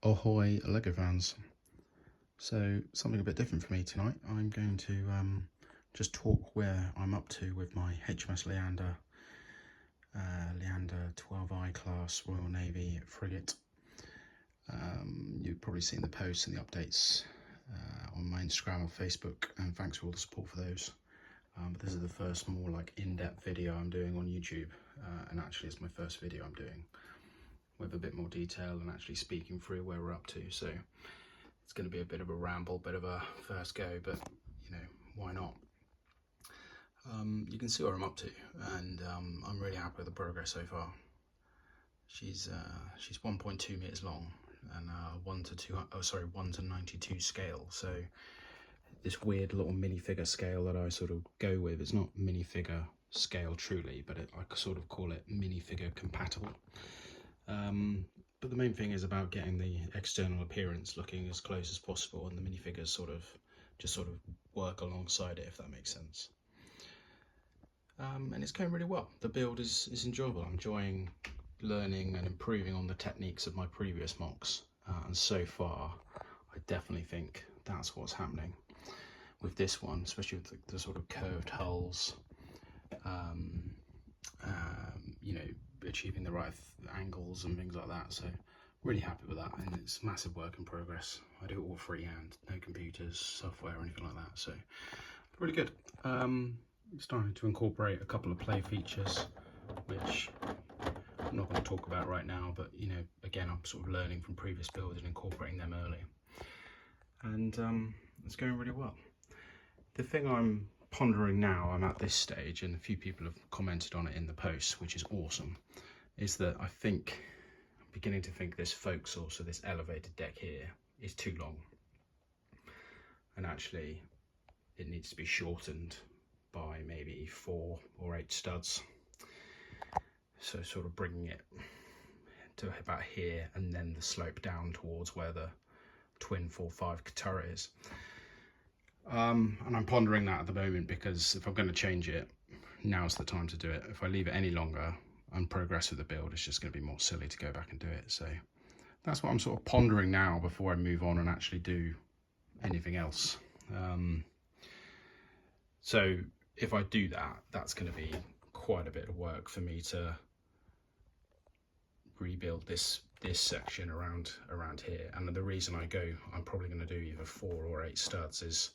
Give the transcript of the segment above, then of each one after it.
Ahoy LEGO fans. So something a bit different for me tonight. I'm going to just talk where I'm up to with my HMS Leander 12I class Royal Navy frigate. You've probably seen the posts and the updates on my Instagram or Facebook, and thanks for all the support for those. But this is the first more like in-depth video I'm doing on YouTube, and actually it's my first video I'm doing with a bit more detail and actually speaking through where we're up to. So it's going to be a bit of a ramble, bit of a first go, but you know, why not? You can see where I'm up to, and I'm really happy with the progress so far. She's 1.2 meters long and 1 to 92 scale. So this weird little minifigure scale that I sort of go with, it's not minifigure scale truly, but I sort of call it minifigure compatible. But the main thing is about getting the external appearance looking as close as possible, and the minifigures sort of work alongside it, if that makes sense. And it's going really well. The build is enjoyable. I'm enjoying learning and improving on the techniques of my previous mocks, and so far I definitely think that's what's happening with this one, especially with the sort of curved hulls, you know, achieving the right angles and things like that. So really happy with that, and it's massive work in progress. I do it all freehand, no computers, software or anything like that, so really good. Starting to incorporate a couple of play features which I'm not going to talk about right now, but you know, again, I'm sort of learning from previous builds and incorporating them early, and it's going really well. The thing I'm pondering now, I'm at this stage, and a few people have commented on it in the post, which is awesome, is that I'm beginning to think this forecastle, so this elevated deck here, is too long, and actually it needs to be shortened by maybe 4 or 8 studs, so sort of bringing it to about here, and then the slope down towards where the twin 4.5 turret is. And I'm pondering that at the moment, because if I'm going to change it, now's the time to do it. If I leave it any longer and progress with the build, it's just going to be more silly to go back and do it. So that's what I'm sort of pondering now before I move on and actually do anything else. So if I do that, that's going to be quite a bit of work for me to rebuild this section around here. And the reason I'm probably going to do either 4 or 8 studs is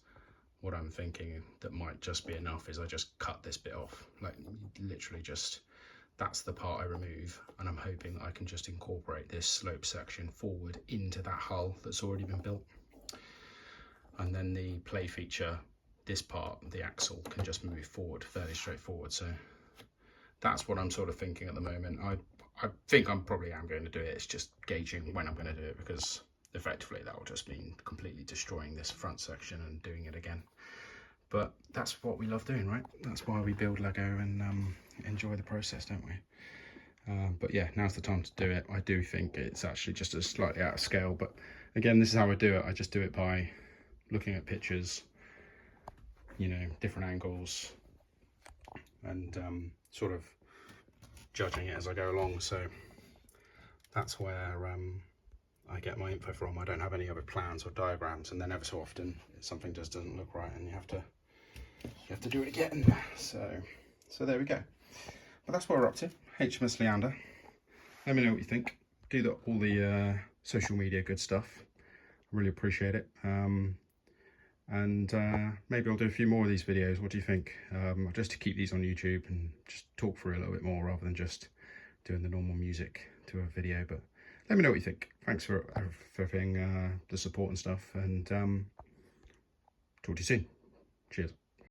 what I'm thinking that might just be enough is I just cut this bit off, like literally just, that's the part I remove, and I'm hoping that I can just incorporate this slope section forward into that hull that's already been built. And then the play feature, this part, the axle, can just move forward fairly straightforward. So that's what I'm sort of thinking at the moment. I think I'm going to do it. It's just gauging when I'm going to do it, because effectively that will just mean completely destroying this front section and doing it again. But that's what we love doing, right? That's why we build Lego and enjoy the process, don't we? But yeah, now's the time to do it. I do think it's actually just a slightly out of scale, but again, this is how I do it. I just do it by looking at pictures, you know, different angles, and sort of judging it as I go along. So that's where I get my info from. I don't have any other plans or diagrams, and then ever so often something just doesn't look right and you have to do it again. So there we go. But that's what we're up to. HMS Leander. Let me know what you think. Do all the social media good stuff. Really appreciate it. And maybe I'll do a few more of these videos. What do you think? Just to keep these on YouTube and just talk through a little bit more rather than just doing the normal music to a video. But let me know what you think. Thanks for everything, the support and stuff, and talk to you soon. Cheers.